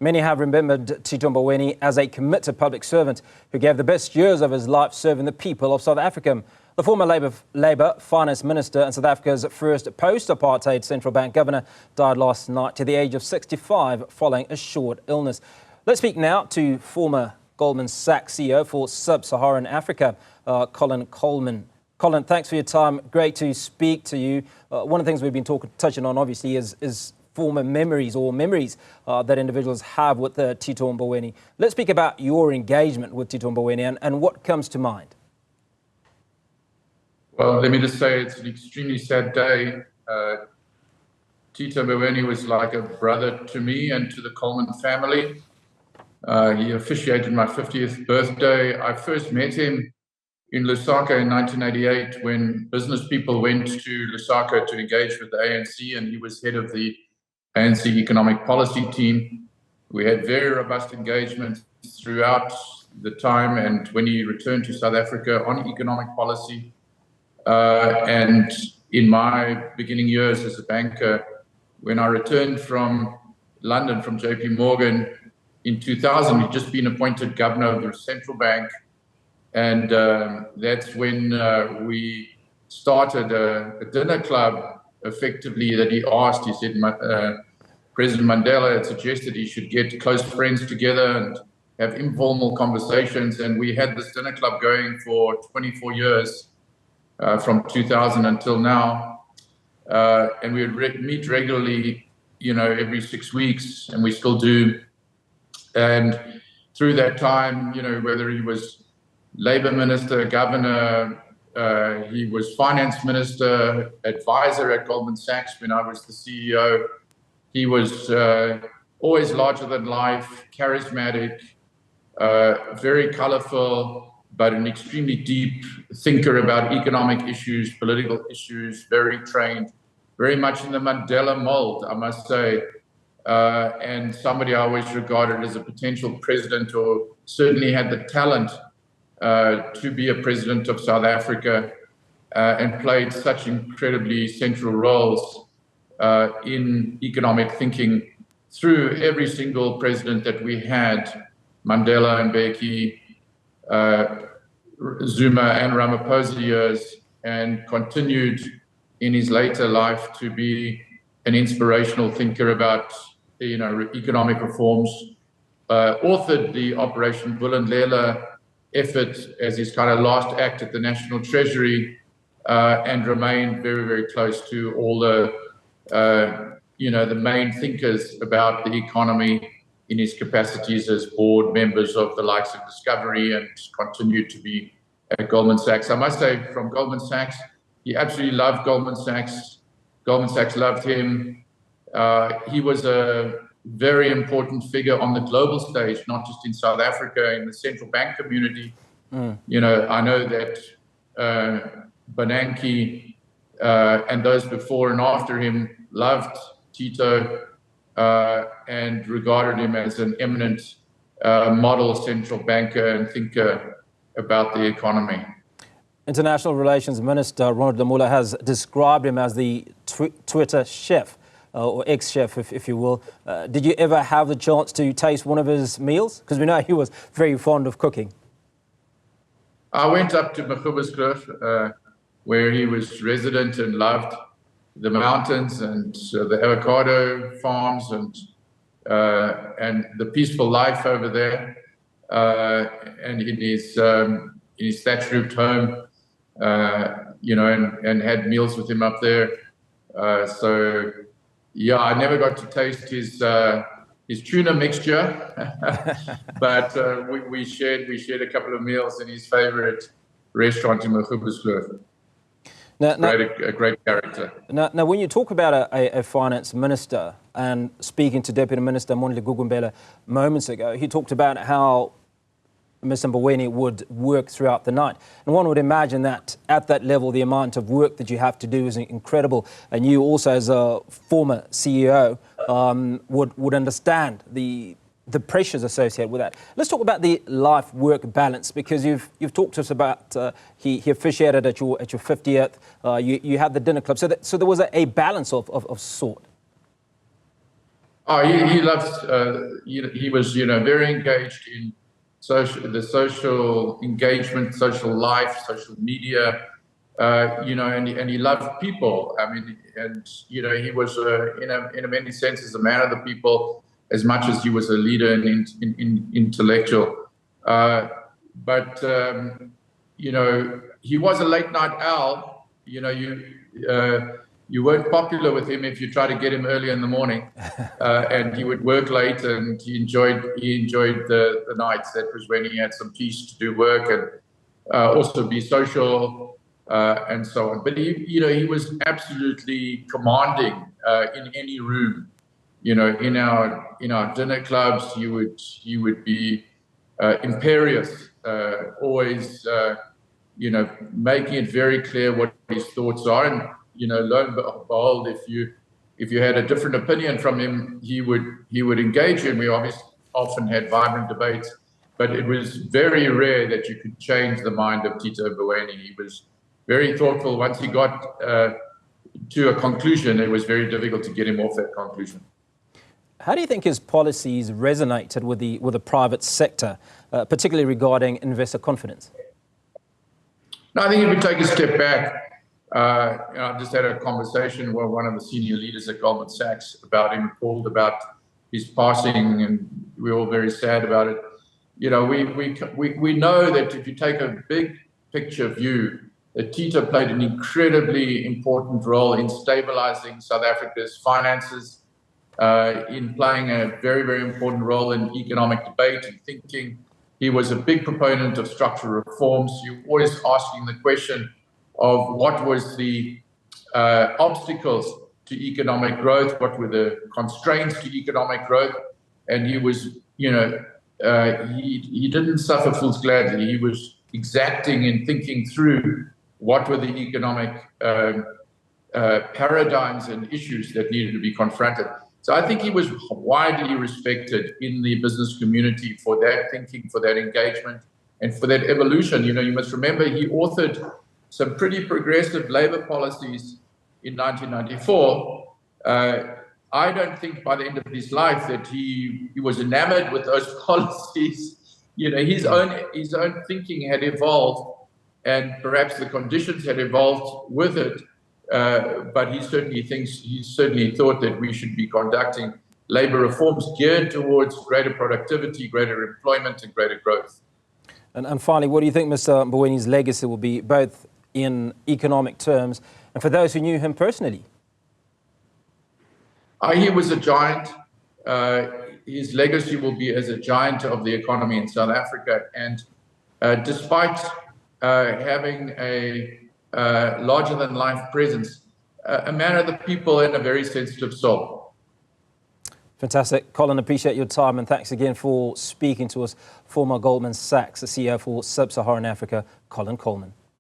Many have remembered Tito Mboweni as a committed public servant who gave the best years of his life serving the people of South Africa. The former Labour Finance Minister and South Africa's first post-apartheid central bank governor died last night to the age of 65 following a short illness. Let's speak now to former Goldman Sachs CEO for Sub-Saharan Africa, Colin Coleman. Colin, thanks for your time. Great to speak to you. One of the things we've been touching on, obviously, is former memories that individuals have with Tito Mboweni. Let's speak about your engagement with Tito Mboweni and what comes to mind. Well, let me just say it's an extremely sad day. Tito Mboweni was like a brother to me and to the Coleman family. He officiated my 50th birthday. I first met him in Lusaka in 1988 when business people went to Lusaka to engage with the ANC, and he was head of the ANC economic policy team. We had very robust engagement throughout the time, and when he returned to South Africa on economic policy, and in my beginning years as a banker, when I returned from London, from JP Morgan in 2000, he'd just been appointed governor of the central bank. And that's when we started a dinner club, effectively, that he asked. He said, President Mandela had suggested he should get close friends together and have informal conversations. And we had this dinner club going for 24 years, from 2000 until now. And we would meet regularly, every 6 weeks, and we still do. And through that time, whether he was Labour Minister, Governor, he was Finance Minister, advisor at Goldman Sachs when I was the CEO. He was always larger than life, charismatic, very colourful, but an extremely deep thinker about economic issues, political issues, very trained, very much in the Mandela mold, I must say. And somebody I always regarded as a potential president, or certainly had the talent to be a president of South Africa, and played such incredibly central roles in economic thinking through every single president that we had, Mandela and Mbeki, Zuma and Ramaphosa years, and continued in his later life to be an inspirational thinker about economic reforms, authored the Operation Vulindlela effort as his kind of last act at the National Treasury, and remained very, very close to all the, the main thinkers about the economy in his capacities as board members of the likes of Discovery, and continued to be at Goldman Sachs. I must say, from Goldman Sachs, he absolutely loved Goldman Sachs. Goldman Sachs loved him. He was a very important figure on the global stage, not just in South Africa, in the central bank community. I know that Bernanke and those before and after him loved Tito and regarded him as an eminent model central banker and thinker about the economy. International Relations Minister Ronald Lamola has described him as the Twitter chef, or ex-chef, if you will. Did you ever have the chance to taste one of his meals? Because we know he was very fond of cooking. I went up to Mkhubu's where he was resident, and loved the mountains and the avocado farms and the peaceful life over there. And in his thatch-roofed home, and had meals with him up there. So, yeah, I never got to taste his tuna mixture, but we shared a couple of meals in his favorite restaurant in Mkhubu's. A great character. Now, when you talk about a finance minister, and speaking to Deputy Minister Mondli Gugumbela moments ago, he talked about how Mr. Mboweni would work throughout the night. And one would imagine that at that level, the amount of work that you have to do is incredible. And you also, as a former CEO, would understand the pressures associated with that. Let's talk about the life-work balance, because you've talked to us about he officiated at your 50th. You had the dinner club, so there was a balance of sort. Oh, he loves. He was, very engaged in the social engagement, social life, social media. And he loved people. I mean, and he was, in many senses, a man of the people as much as he was a leader and intellectual. But he was a late night owl. You weren't popular with him if you tried to get him early in the morning, and he would work late, and he enjoyed the nights. That was when he had some peace to do work and also be social and so on. But he was absolutely commanding in any room. In our dinner clubs, he would be imperious, always making it very clear what his thoughts are. And lo and behold, if you had a different opinion from him, he would engage you. And we obviously often had vibrant debates, but it was very rare that you could change the mind of Tito Mboweni. He was very thoughtful. Once he got to a conclusion, it was very difficult to get him off that conclusion. How do you think his policies resonated with the private sector, particularly regarding investor confidence? No, I think if we take a step back, I just had a conversation with one of the senior leaders at Goldman Sachs about him, called about his passing, and we're all very sad about it. We know that if you take a big picture view, that Tito played an incredibly important role in stabilizing South Africa's finances, in playing a very, very important role in economic debate and thinking. He was a big proponent of structural reforms. You're always asking the question of what was the obstacles to economic growth, what were the constraints to economic growth, and he was, he didn't suffer fools gladly. He was exacting in thinking through what were the economic paradigms and issues that needed to be confronted. So I think he was widely respected in the business community for that thinking, for that engagement, and for that evolution. You must remember he authored some pretty progressive labor policies in 1994. I don't think by the end of his life that he was enamored with those policies. His own thinking had evolved, and perhaps the conditions had evolved with it. But he certainly thought that we should be conducting labor reforms geared towards greater productivity, greater employment, and greater growth. And finally, what do you think Mr. Mboweni's legacy will be, both in economic terms and for those who knew him personally? He was a giant. His legacy will be as a giant of the economy in South Africa. And despite having a larger-than-life presence, a man of the people and a very sensitive soul. Fantastic. Colin, appreciate your time, and thanks again for speaking to us. Former Goldman Sachs, the CEO for Sub-Saharan Africa, Colin Coleman.